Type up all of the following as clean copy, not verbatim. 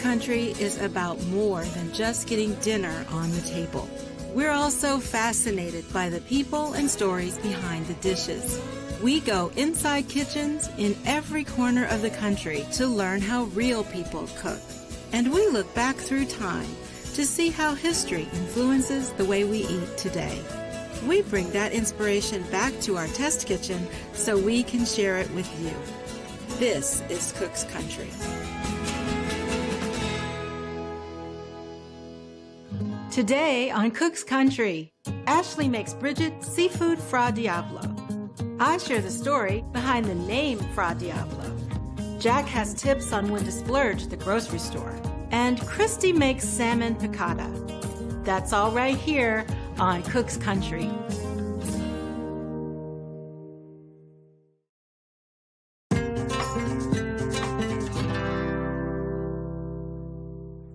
Country is about more than just getting dinner on the table. We're also fascinated by the people and stories behind the dishes. We go inside kitchens in every corner of the country to learn how real people cook. And we look back through time to see how history influences the way we eat today. We bring that inspiration back to our test kitchen so we can share it with you. This is Cook's Country. Today on Cook's Country, Ashley makes Bridget seafood Fra Diablo. I share the story behind the name Fra Diablo. Jack has tips on when to splurge at the grocery store. And Christy makes salmon piccata. That's all right here on Cook's Country.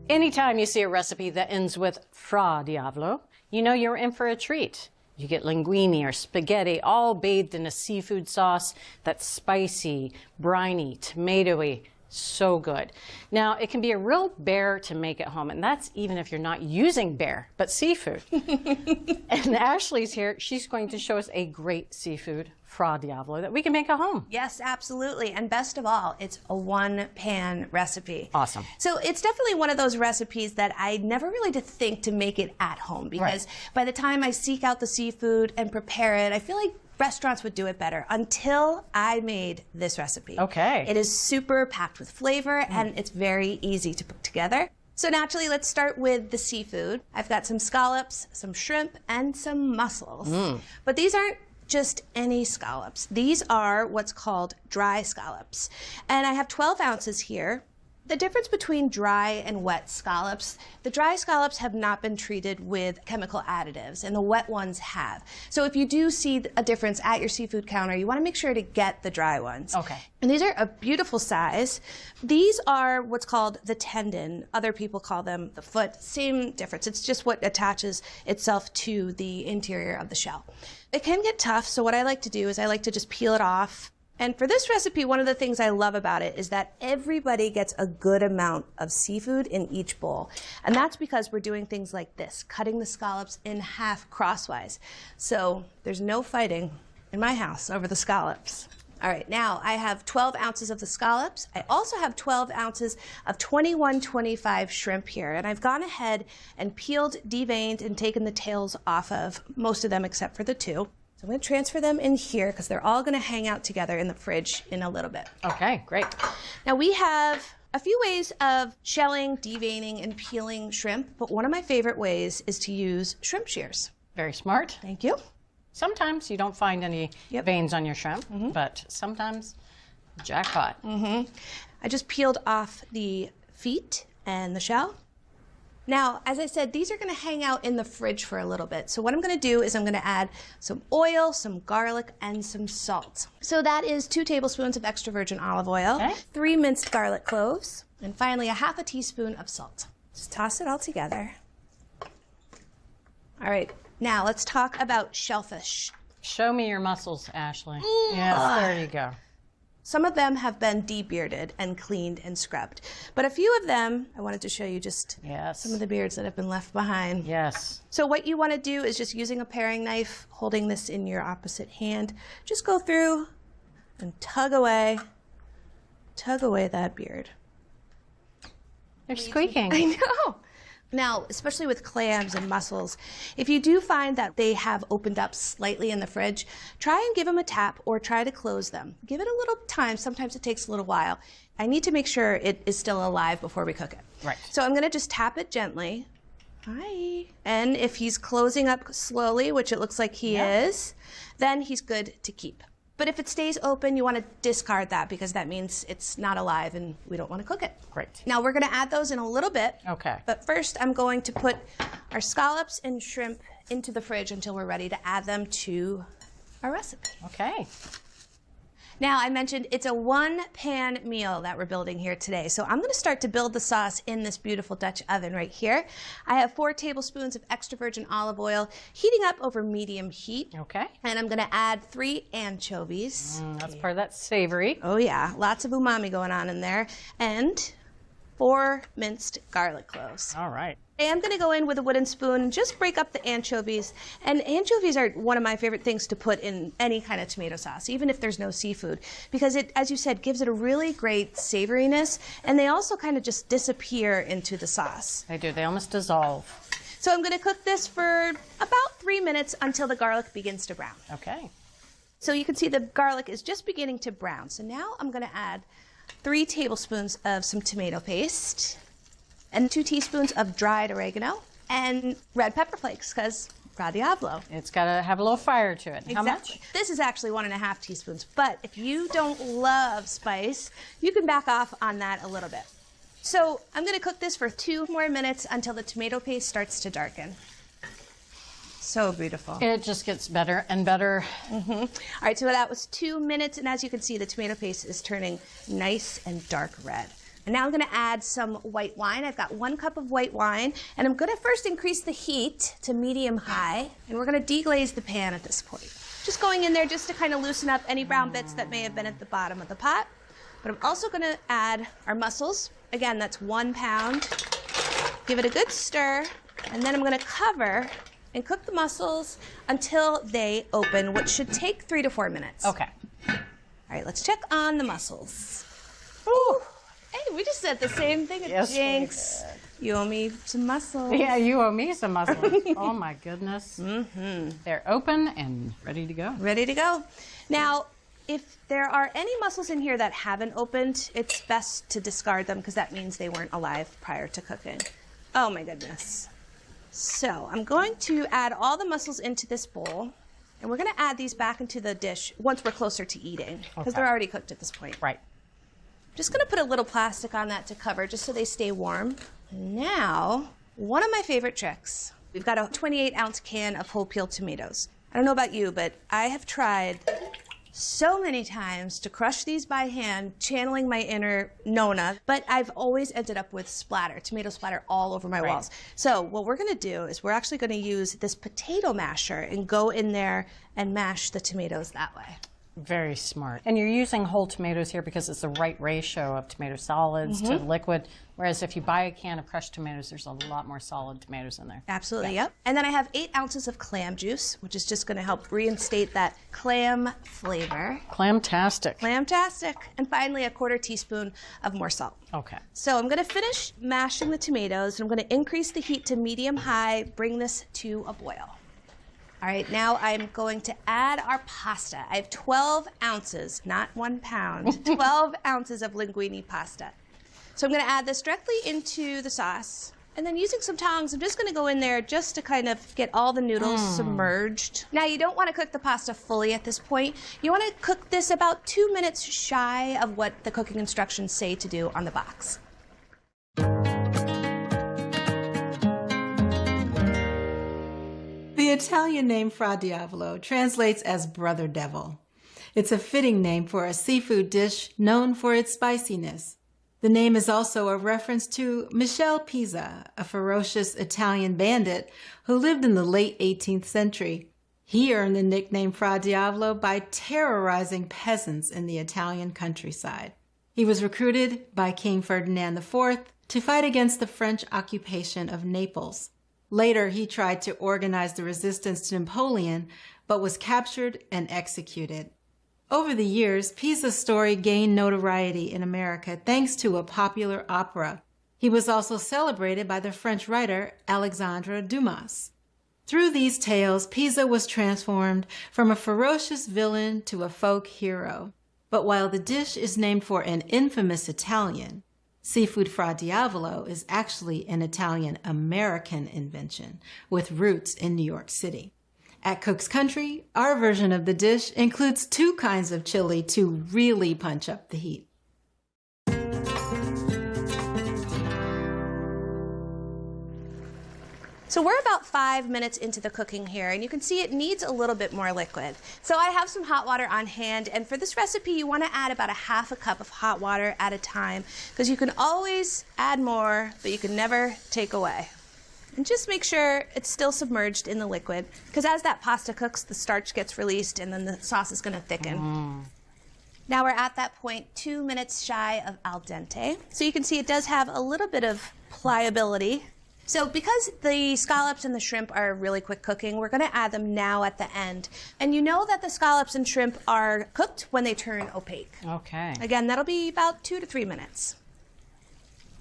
Anytime you see a recipe that ends with Fra Diablo, you know you're in for a treat. You get linguine or spaghetti all bathed in a seafood sauce that's spicy, briny, tomatoey, so good. Now, it can be a real bear to make at home, and that's even if you're not using bear, but seafood. And Ashley's here. She's going to show us a great seafood Fra Diablo that we can make at home. Yes, absolutely. And best of all, it's a one-pan recipe. Awesome. So it's definitely one of those recipes that I never really did think to make it at home, because by the time I seek out the seafood and prepare it, I feel like restaurants would do it better until I made this recipe. Okay. It is super packed with flavor and it's very easy to put together. So naturally, let's start with the seafood. I've got some scallops, some shrimp, and some mussels. But these aren't just any scallops. These are what's called dry scallops. And I have 12 ounces here. The difference between dry and wet scallops, the dry scallops have not been treated with chemical additives, and the wet ones have. So if you do see a difference at your seafood counter, you want to make sure to get the dry ones. Okay. And these are a beautiful size. These are what's called the tendon. Other people call them the foot. Same difference. It's just what attaches itself to the interior of the shell. It can get tough, so what I like to do is I like to just peel it off. And for this recipe, one of the things I love about it is that everybody gets a good amount of seafood in each bowl. And that's because we're doing things like this, cutting the scallops in half crosswise. So there's no fighting in my house over the scallops. All right, now I have 12 ounces of the scallops. I also have 12 ounces of 2125 shrimp here. And I've gone ahead and peeled, deveined, and taken the tails off of most of them except for the two. So I'm going to transfer them in here because they're all going to hang out together in the fridge in a little bit. Okay, great. Now we have a few ways of shelling, deveining, and peeling shrimp, but one of my favorite ways is to use shrimp shears. Very smart. Thank you. Sometimes you don't find any veins on your shrimp, but sometimes jackpot. I just peeled off the feet and the shell. Now, as I said, these are going to hang out in the fridge for a little bit. So what I'm going to do is I'm going to add some oil, some garlic, and some salt. So that is 2 tablespoons of extra virgin olive oil, 3 minced garlic cloves, and finally a half a teaspoon of salt. Just toss it all together. All right, now let's talk about shellfish. Show me your muscles, Ashley. Yes, there you go. Some of them have been de-bearded and cleaned and scrubbed. But a few of them, I wanted to show you just some of the beards that have been left behind. Yes. So what you want to do is just using a paring knife, holding this in your opposite hand, just go through and tug away that beard. They're squeaking. I know. Now, especially with clams and mussels, if you do find that they have opened up slightly in the fridge, try and give them a tap or try to close them. Give it a little time. Sometimes it takes a little while. I need to make sure it is still alive before we cook it. Right. So I'm going to just tap it gently. Hi. And if he's closing up slowly, which it looks like he is, then he's good to keep. But if it stays open, you want to discard that because that means it's not alive and we don't want to cook it. Great. Now we're going to add those in a little bit. Okay. But first I'm going to put our scallops and shrimp into the fridge until we're ready to add them to our recipe. Okay. Now, I mentioned it's a one-pan meal that we're building here today. So I'm going to start to build the sauce in this beautiful Dutch oven right here. I have 4 tablespoons of extra virgin olive oil heating up over medium heat. Okay. And I'm going to add 3 anchovies. That's part of that savory. Oh, yeah. Lots of umami going on in there. And 4 minced garlic cloves. All right. I'm going to go in with a wooden spoon and just break up the anchovies. And anchovies are one of my favorite things to put in any kind of tomato sauce, even if there's no seafood, because it, as you said, gives it a really great savoriness, and they also kind of just disappear into the sauce. They do. They almost dissolve. So I'm going to cook this for about 3 minutes until the garlic begins to brown. Okay. So you can see the garlic is just beginning to brown. So now I'm going to add 3 tablespoons of some tomato paste, and 2 teaspoons of dried oregano, and red pepper flakes, because Fra Diavolo. It's got to have a little fire to it. Exactly. How much? This is actually 1.5 teaspoons, but if you don't love spice, you can back off on that a little bit. So I'm going to cook this for 2 more minutes until the tomato paste starts to darken. So beautiful. It just gets better and better. All right, so that was 2 minutes, and as you can see, the tomato paste is turning nice and dark red. And now I'm going to add some white wine. I've got 1 cup of white wine, and I'm going to first increase the heat to medium-high, and we're going to deglaze the pan at this point. Just going in there just to kind of loosen up any brown bits that may have been at the bottom of the pot. But I'm also going to add our mussels. Again, that's 1 pound. Give it a good stir, and then I'm going to cover and cook the mussels until they open, which should take 3 to 4 minutes. Okay. All right, let's check on the mussels. Ooh. Hey, we just said the same thing. Yes, Jinx, you owe me some mussels. Yeah, you owe me some mussels. Oh my goodness. They're open and ready to go. Ready to go. Now, if there are any mussels in here that haven't opened, it's best to discard them because that means they weren't alive prior to cooking. Oh my goodness. So I'm going to add all the mussels into this bowl, and we're going to add these back into the dish once we're closer to eating because they're already cooked at this point. Right. Just going to put a little plastic on that to cover just so they stay warm. Now, one of my favorite tricks. We've got a 28-ounce can of whole peeled tomatoes. I don't know about you, but I have tried so many times to crush these by hand, channeling my inner Nona, but I've always ended up with splatter, tomato splatter all over my walls. So what we're going to do is we're actually going to use this potato masher and go in there and mash the tomatoes that way. Very smart. And you're using whole tomatoes here because it's the right ratio of tomato solids to liquid, whereas if you buy a can of crushed tomatoes, there's a lot more solid tomatoes in there. Absolutely, yep. And then I have 8 ounces of clam juice, which is just going to help reinstate that clam flavor. Clamtastic. Clamtastic. And finally, a 1/4 teaspoon of more salt. Okay. So I'm going to finish mashing the tomatoes, and I'm going to increase the heat to medium-high, bring this to a boil. All right, now I'm going to add our pasta. I have 12 ounces, not 1 pound, 12 ounces of linguine pasta. So I'm going to add this directly into the sauce. And then using some tongs, I'm just going to go in there just to kind of get all the noodles submerged. Now, you don't want to cook the pasta fully at this point. You want to cook this about 2 minutes shy of what the cooking instructions say to do on the box. The Italian name Fra Diavolo translates as brother devil. It's a fitting name for a seafood dish known for its spiciness. The name is also a reference to Michele Pisa, a ferocious Italian bandit who lived in the late 18th century. He earned the nickname Fra Diavolo by terrorizing peasants in the Italian countryside. He was recruited by King Ferdinand IV to fight against the French occupation of Naples. Later, he tried to organize the resistance to Napoleon, but was captured and executed. Over the years, Pisa's story gained notoriety in America thanks to a popular opera. He was also celebrated by the French writer Alexandre Dumas. Through these tales, Pisa was transformed from a ferocious villain to a folk hero. But while the dish is named for an infamous Italian, seafood Fra Diavolo is actually an Italian-American invention with roots in New York City. At Cook's Country, our version of the dish includes 2 kinds of chili to really punch up the heat. So we're about 5 minutes into the cooking here, and you can see it needs a little bit more liquid. So I have some hot water on hand, and for this recipe, you want to add about 1/2 cup of hot water at a time, because you can always add more, but you can never take away. And just make sure it's still submerged in the liquid, because as that pasta cooks, the starch gets released, and then the sauce is going to thicken. Now we're at that point 2 minutes shy of al dente. So you can see it does have a little bit of pliability. So because the scallops and the shrimp are really quick cooking, we're going to add them now at the end. And you know that the scallops and shrimp are cooked when they turn opaque. Okay. Again, that'll be about 2 to 3 minutes.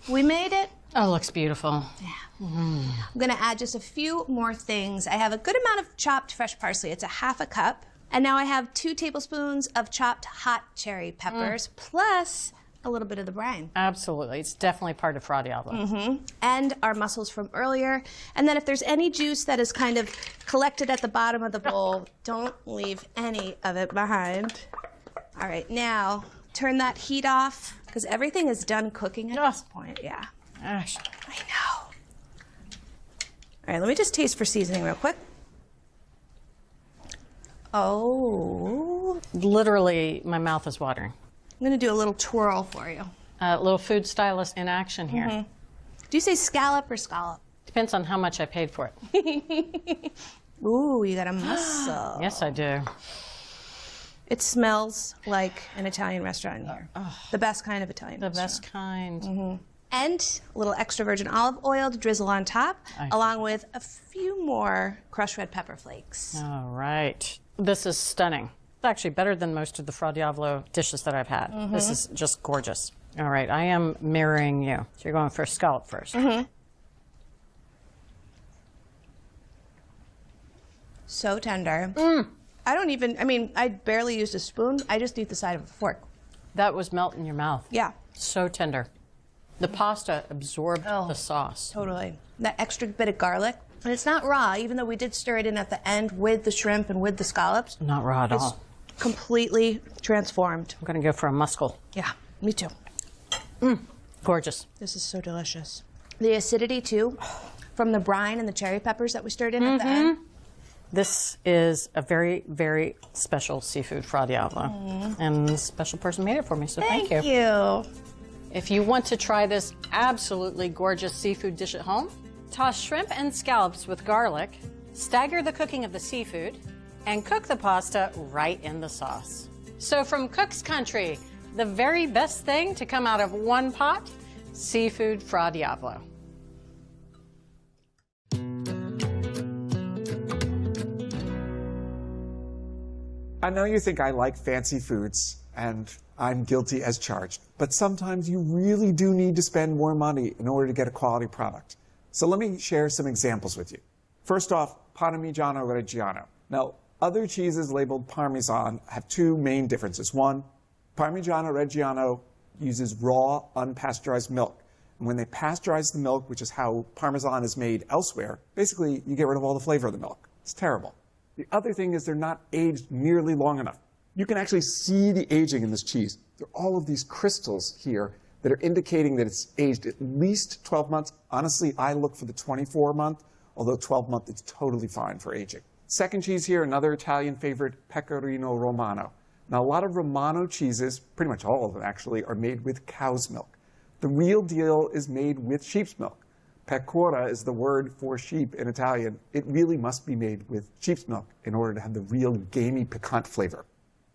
We made it. Oh, looks beautiful. Yeah. I'm going to add just a few more things. I have a good amount of chopped fresh parsley. It's a ½ a cup. And now I have 2 tablespoons of chopped hot cherry peppers, plus a little bit of the brine. Absolutely. It's definitely part of Fra Diavolo. And our mussels from earlier. And then if there's any juice that is kind of collected at the bottom of the bowl, don't leave any of it behind. All right, now turn that heat off, because everything is done cooking at this point. Yeah. Gosh. I know. All right, let me just taste for seasoning real quick. Oh. Literally, my mouth is watering. I'm going to do a little twirl for you. A little food stylist in action here. Do you say scallop or scallop? Depends on how much I paid for it. Ooh, you got a mussel. Yes, I do. It smells like an Italian restaurant in here. The best kind of Italian The restaurant. best kind. And a little extra virgin olive oil to drizzle on top, along with a few more crushed red pepper flakes. All right. This is stunning. It's actually better than most of the Fra Diavolo dishes that I've had. This is just gorgeous. All right, I am mirroring you. So you're going for scallop first. So tender. I barely used a spoon. I just eat the side of a fork. That was melt in your mouth. Yeah. So tender. The pasta absorbed the sauce. Totally. That extra bit of garlic. And it's not raw, even though we did stir it in at the end with the shrimp and with the scallops. Not raw at all. Completely transformed. I'm going to go for a muskell. Yeah, me too. Gorgeous. This is so delicious. The acidity, too, from the brine and the cherry peppers that we stirred in at the end. This is a very, very special seafood Fra Diavolo. And a special person made it for me, so thank you. Thank you. If you want to try this absolutely gorgeous seafood dish at home, toss shrimp and scallops with garlic, stagger the cooking of the seafood, and cook the pasta right in the sauce. So from Cook's Country, the very best thing to come out of one pot, seafood Fra Diavolo. I know you think I like fancy foods, and I'm guilty as charged, but sometimes you really do need to spend more money in order to get a quality product. So let me share some examples with you. First off, Parmigiano Reggiano. Now, other cheeses labeled Parmesan have 2 main differences. One, Parmigiano Reggiano uses raw, unpasteurized milk. And when they pasteurize the milk, which is how Parmesan is made elsewhere, basically you get rid of all the flavor of the milk. It's terrible. The other thing is they're not aged nearly long enough. You can actually see the aging in this cheese. There are all of these crystals here that are indicating that it's aged at least 12 months. Honestly, I look for the 24-month, although 12-month is totally fine for aging. Second cheese here, another Italian favorite, Pecorino Romano. Now, a lot of Romano cheeses, pretty much all of them actually, are made with cow's milk. The real deal is made with sheep's milk. Pecora is the word for sheep in Italian. It really must be made with sheep's milk in order to have the real gamey, piquant flavor.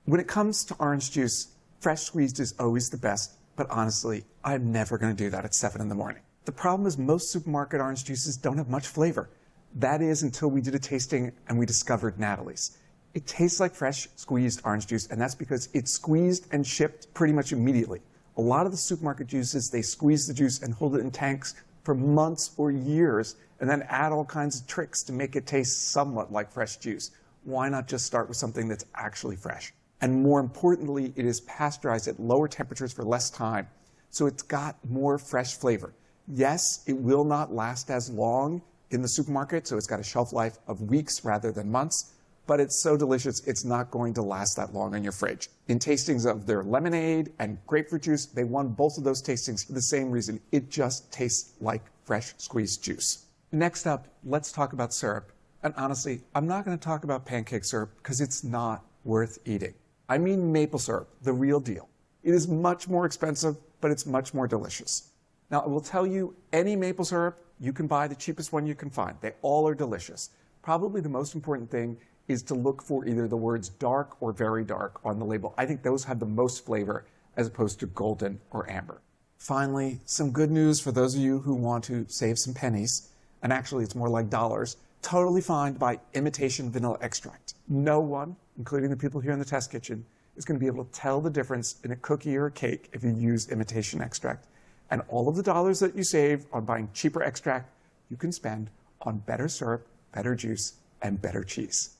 When it comes to orange juice, fresh squeezed is always the best, but honestly, I'm never going to do that at 7 in the morning. The problem is most supermarket orange juices don't have much flavor. That is until we did a tasting and we discovered Natalie's. It tastes like fresh squeezed orange juice, and that's because it's squeezed and shipped pretty much immediately. A lot of the supermarket juices, they squeeze the juice and hold it in tanks for months or years, and then add all kinds of tricks to make it taste somewhat like fresh juice. Why not just start with something that's actually fresh? And more importantly, it is pasteurized at lower temperatures for less time, so it's got more fresh flavor. Yes, it will not last as long in the supermarket, so it's got a shelf life of weeks rather than months, but it's so delicious, it's not going to last that long in your fridge. In tastings of their lemonade and grapefruit juice, they won both of those tastings for the same reason. It just tastes like fresh squeezed juice. Next up, let's talk about syrup. And honestly, I'm not going to talk about pancake syrup because it's not worth eating. I mean maple syrup, the real deal. It is much more expensive, but it's much more delicious. Now, I will tell you, any maple syrup, you can buy the cheapest one you can find. They all are delicious. Probably the most important thing is to look for either the words dark or very dark on the label. I think those have the most flavor as opposed to golden or amber. Finally, some good news for those of you who want to save some pennies, and actually it's more like dollars. Totally fine to buy imitation vanilla extract. No one, including the people here in the test kitchen, is going to be able to tell the difference in a cookie or a cake if you use imitation extract. And all of the dollars that you save on buying cheaper extract, you can spend on better syrup, better juice, and better cheese.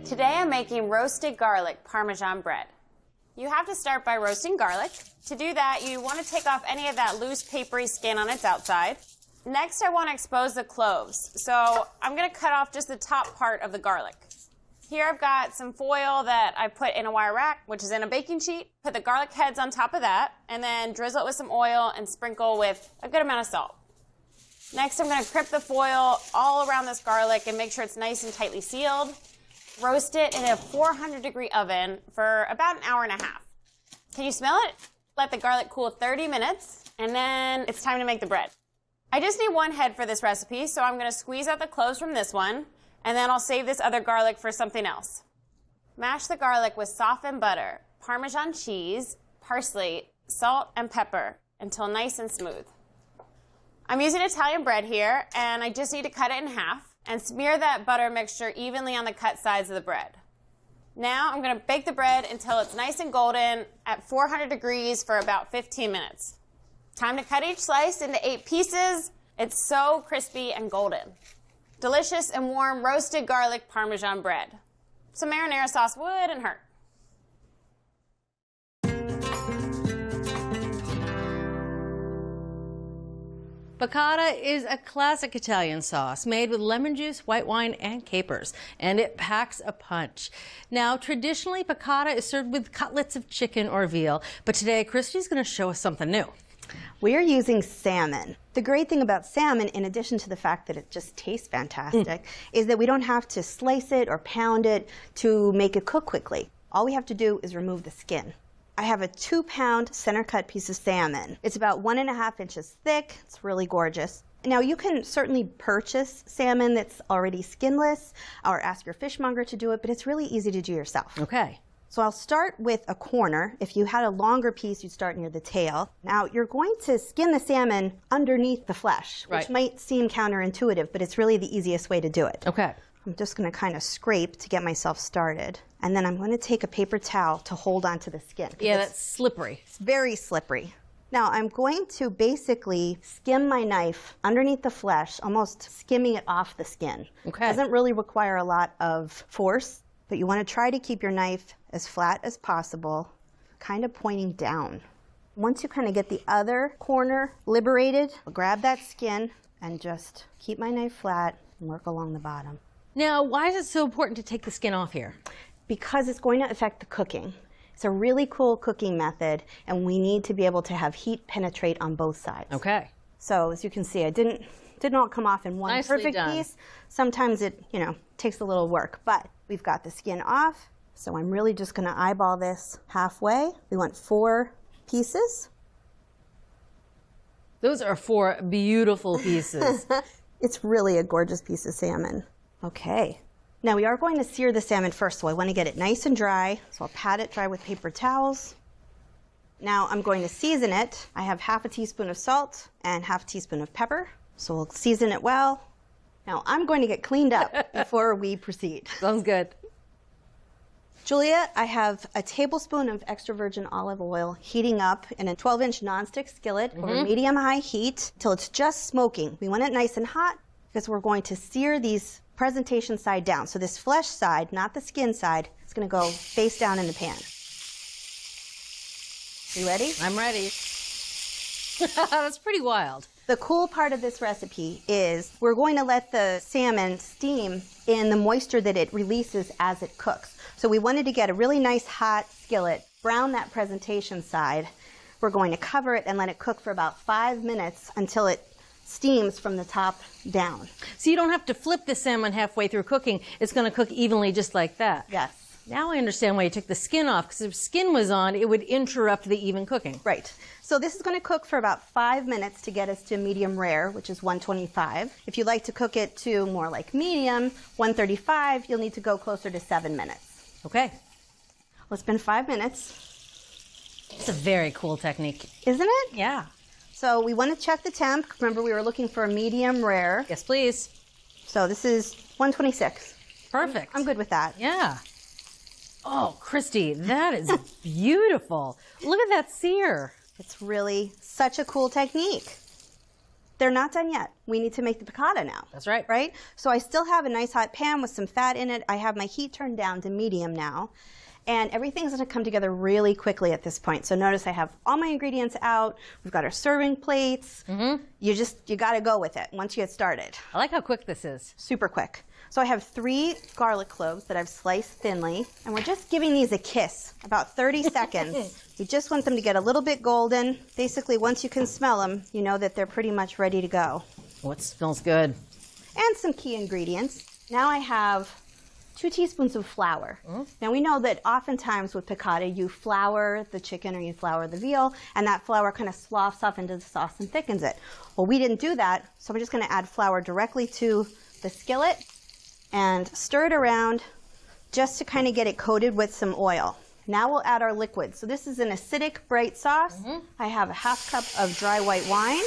Today I'm making roasted garlic Parmesan bread. You have to start by roasting garlic. To do that, you want to take off any of that loose papery skin on its outside. Next, I want to expose the cloves. So I'm going to cut off just the top part of the garlic. Here I've got some foil that I put in a wire rack, which is in a baking sheet. Put the garlic heads on top of that, and then drizzle it with some oil and sprinkle with a good amount of salt. Next, I'm going to crimp the foil all around this garlic and make sure it's nice and tightly sealed. Roast it in a 400-degree oven for about an hour and a half. Can you smell it? Let the garlic cool 30 minutes, and then it's time to make the bread. I just need one head for this recipe, so I'm going to squeeze out the cloves from this one, and then I'll save this other garlic for something else. Mash the garlic with softened butter, Parmesan cheese, parsley, salt, and pepper until nice and smooth. I'm using Italian bread here, and I just need to cut it in half and smear that butter mixture evenly on the cut sides of the bread. Now I'm going to bake the bread until it's nice and golden at 400 degrees for about 15 minutes. Time to cut each slice into 8 pieces. It's so crispy and golden. Delicious and warm roasted garlic Parmesan bread. Some marinara sauce wouldn't hurt. Piccata is a classic Italian sauce made with lemon juice, white wine, and capers, and it packs a punch. Now, traditionally, piccata is served with cutlets of chicken or veal, but today, Christy's going to show us something new. We are using salmon. The great thing about salmon, in addition to the fact that it just tastes fantastic, is that we don't have to slice it or pound it to make it cook quickly. All we have to do is remove the skin. I have a 2-pound center cut piece of salmon. It's about 1.5 inches thick. It's really gorgeous. Now you can certainly purchase salmon that's already skinless or ask your fishmonger to do it, but it's really easy to do yourself. Okay. So I'll start with a corner. If you had a longer piece, you'd start near the tail. Now you're going to skin the salmon underneath the flesh, which might seem counterintuitive, but it's really the easiest way to do it. Okay. I'm just going to kind of scrape to get myself started. And then I'm going to take a paper towel to hold onto the skin. Yeah, that's slippery. It's very slippery. Now I'm going to basically skim my knife underneath the flesh, almost skimming it off the skin. Okay. It doesn't really require a lot of force, but you want to try to keep your knife as flat as possible, kind of pointing down. Once you kind of get the other corner liberated, I'll grab that skin and just keep my knife flat and work along the bottom. Now, why is it so important to take the skin off here? Because it's going to affect the cooking. It's a really cool cooking method, and we need to be able to have heat penetrate on both sides. Okay. So as you can see, I didn't all come off in one Nicely perfect done. piece. Sometimes it, takes a little work, but we've got the skin off. So I'm really just going to eyeball this halfway. We want 4 pieces. Those are 4 beautiful pieces. It's really a gorgeous piece of salmon. Okay. Now we are going to sear the salmon first, so I want to get it nice and dry. So I'll pat it dry with paper towels. Now I'm going to season it. I have half a teaspoon of salt and half a teaspoon of pepper. So we'll season it well. Now I'm going to get cleaned up before we proceed. Sounds good. Julia, I have a tablespoon of extra virgin olive oil heating up in a 12-inch nonstick skillet over medium-high heat till it's just smoking. We want it nice and hot because we're going to sear these presentation side down. So this flesh side, not the skin side, is going to go face down in the pan. You ready? I'm ready. That's pretty wild. The cool part of this recipe is we're going to let the salmon steam in the moisture that it releases as it cooks. So we wanted to get a really nice hot skillet, brown that presentation side. We're going to cover it and let it cook for about 5 minutes until it steams from the top down. So you don't have to flip the salmon halfway through cooking. It's going to cook evenly just like that. Yes. Now I understand why you took the skin off, because if skin was on, it would interrupt the even cooking. Right. So this is going to cook for about 5 minutes to get us to medium rare, which is 125. If you'd like to cook it to more like medium, 135, you'll need to go closer to 7 minutes. Okay. Well, it's been 5 minutes. It's a very cool technique. Isn't it? Yeah. So we want to check the temp. Remember, we were looking for a medium rare. Yes, please. So this is 126. Perfect. I'm good with that. Yeah. Oh, Christy, that is beautiful. Look at that sear. It's really such a cool technique. They're not done yet. We need to make the piccata now. That's right. Right? So I still have a nice hot pan with some fat in it. I have my heat turned down to medium now. And everything's going to come together really quickly at this point. So notice I have all my ingredients out. We've got our serving plates. You got to go with it once you get started. I like how quick this is. Super quick. So I have 3 garlic cloves that I've sliced thinly, and we're just giving these a kiss, about 30 seconds. We just want them to get a little bit golden. Basically, once you can smell them, you know that they're pretty much ready to go. Oh, it smells good. And some key ingredients. Now I have 2 teaspoons of flour. Now we know that oftentimes with piccata, you flour the chicken or you flour the veal, and that flour kind of sloughs off into the sauce and thickens it. Well, we didn't do that, so we're just going to add flour directly to the skillet and stir it around just to kind of get it coated with some oil. Now we'll add our liquid. So this is an acidic bright sauce. I have a 1/2 cup of dry white wine.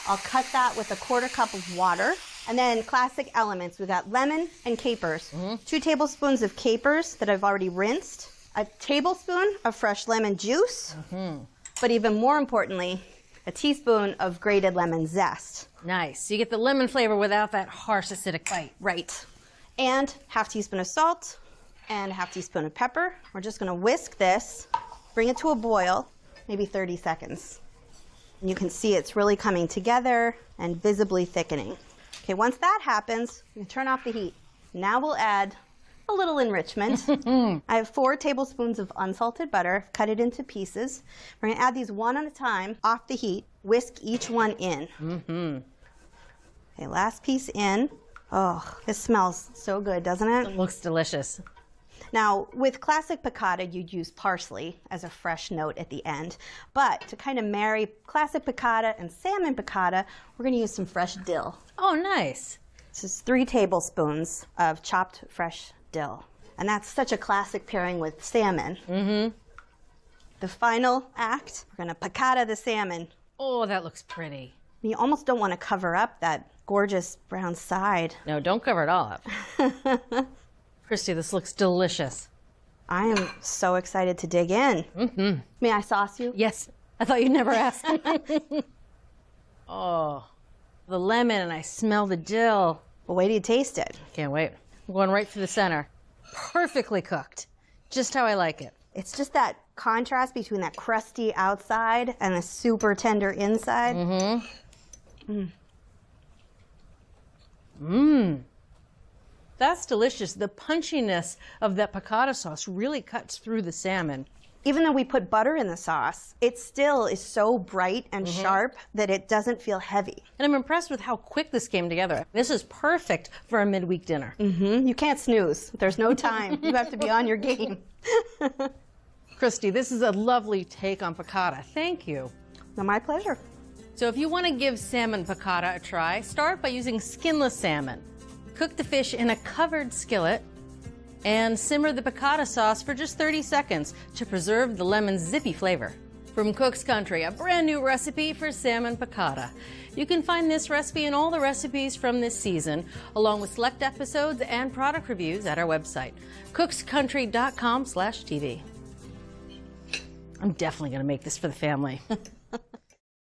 I'll cut that with a 1/4 cup of water. And then classic elements, we've got lemon and capers. 2 tablespoons of capers that I've already rinsed. A tablespoon of fresh lemon juice. But even more importantly, a teaspoon of grated lemon zest. Nice. You get the lemon flavor without that harsh acidic bite. Right. And 1/2 teaspoon of salt and 1/2 teaspoon of pepper. We're just going to whisk this, bring it to a boil, maybe 30 seconds. And you can see it's really coming together and visibly thickening. Okay, once that happens, you can turn off the heat. Now we'll add a little enrichment. I have 4 tablespoons of unsalted butter, cut it into pieces. We're going to add these one at a time off the heat, whisk each one in. Okay, last piece in. Oh, this smells so good, doesn't it? It looks delicious. Now, with classic piccata, you'd use parsley as a fresh note at the end. But to kind of marry classic piccata and salmon piccata, we're going to use some fresh dill. Oh, nice. This is 3 tablespoons of chopped fresh dill. And that's such a classic pairing with salmon. The final act, we're going to piccata the salmon. Oh, that looks pretty. You almost don't want to cover up that gorgeous brown side. No, don't cover it all up. Christy, this looks delicious. I am so excited to dig in. May I sauce you? Yes. I thought you'd never ask. Oh, the lemon, and I smell the dill. Well, wait till you taste it. Can't wait. I'm going right for the center. Perfectly cooked. Just how I like it. It's just that contrast between that crusty outside and the super tender inside. That's delicious. The punchiness of that piccata sauce really cuts through the salmon. Even though we put butter in the sauce, it still is so bright and sharp that it doesn't feel heavy. And I'm impressed with how quick this came together. This is perfect for a midweek dinner. You can't snooze. There's no time. You have to be on your game. Christy, this is a lovely take on piccata. Thank you. No, my pleasure. So if you want to give salmon piccata a try, start by using skinless salmon. Cook the fish in a covered skillet and simmer the piccata sauce for just 30 seconds to preserve the lemon's zippy flavor. From Cook's Country, a brand new recipe for salmon piccata. You can find this recipe and all the recipes from this season, along with select episodes and product reviews at our website, cookscountry.com/TV. I'm definitely going to make this for the family.